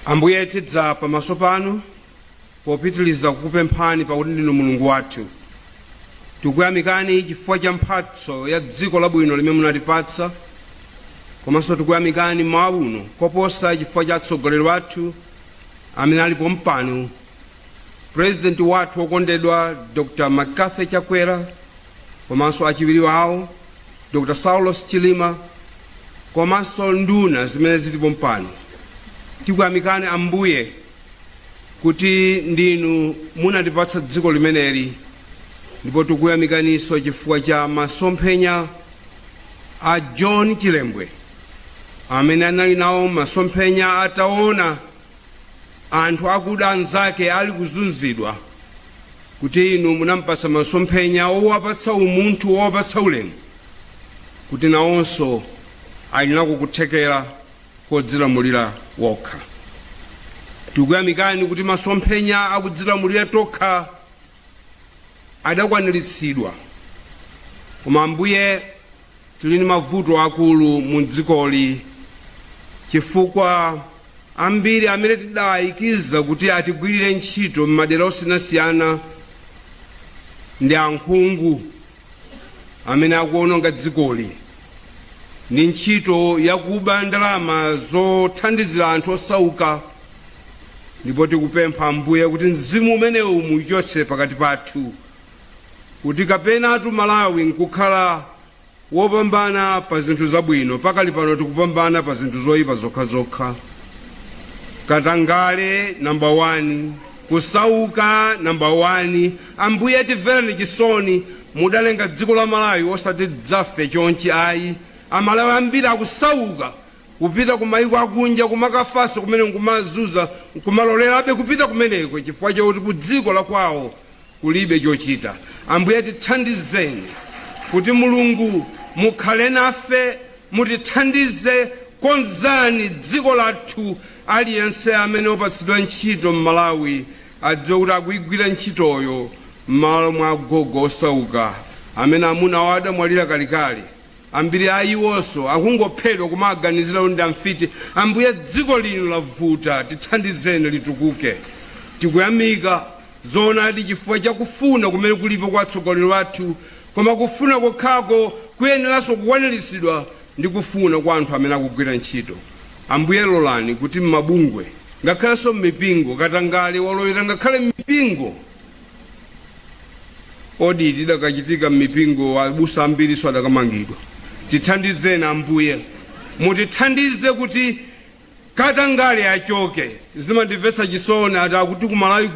Ambuye tidza pamaso panu popitiliza kukupemphani pakuti ndinu Mulungu wathu. Tikuyamikani chifukwa cha mphatso ya dziko labwino limene munatipatsa, komanso tikuyamikani mmawa uno koposa chifukwa cha atsogoleri wathu amene alipo mpano, President wathu wokondedwa Dr. Makathe Chakwera, komanso achiwiri wawo Dr. Saulos Chilima, komanso nduna zimene zilipo mpano. Tikuyamikani Ambuye kuti ndinu munatipatsa dziko limeneli, ndipo tikuyamikaninso chifukwa cha masomphenya a John Chilembwe amene anali nawo masomphenya ataona anthu akuda anzake ali kuzunzidwa, kuti inu munampatsa masomphenya owapatsa umunthu, owapatsa ulemu, kuti nawonso ali nako kuthekera kodzilamulira wokha. Tikuyamikani kuti masomphenya akudzilamulira tokha adakwaniritsidwa, koma Ambuye tili ndi mavuto akulu mu dzikoli chifukwa ambiri amene tidayikiza kuti atigwirire ntchito m'madera osiyanasiyana ndi ankhungu amene akuononga dzikoli ndi ntchito yakuba ndalama zothandizira anthu osauka. Ndipo tikupempha Ambuye kuti mzimu umenewu muchotse pakati pathu, kuti kapena atu Malawi nkukhala wopambana pa zinthu zabwino, pakali pano tikupambana pa zinthu zoyipa zokhazokha. Katangale number 1, kusauka number 1. Ambuye timvereni chisoni, mudalenga dziko la Malawi osati dzafe chonchi ayi. Amalawi ambiri akusauka kupita kumayiko akunja, kumakafaso kumene nkumazuza, nkumalolerabe kupita kumeneko chifukwa chakuti ku dziko la kwawo kulibe chochita. Ambuye tithandizeni kuti Mulungu mukhale nafe, mutithandize, konzani dziko lathu. Aliyense amene opatsidwa ntchito m'Malawi adziwe kuti akuyigwira ntchitoyo m'malo mwa agogo osauka amene amuna awo adamwalira kalikali. Ambiri ayiwonso akungophedwa kumaganizira ndi amfiti. Ambuye dziko lino lavuta, tithandizeni litukuke. Tikuyamika zoonadi chifukwa chakufuna kumene kulipo kwa atsogoleri wathu, koma kufuna kokhako kuyeneranso kukwaniritsidwa ndi kufuna kwa anthu amene akugwira ntchito. Ambuye lolani kuti m'mabungwe ngakhalenso m'mipingo, Katangale walowera ngakhale m'mipingo odi tidakachitika m'mipingo, abusa ambiri so adakamangidwa. Tithandizeni Ambuye, mutithandize kuti Katangale achoke. Zimandimvetsa chisoni ati akuti ku Malawi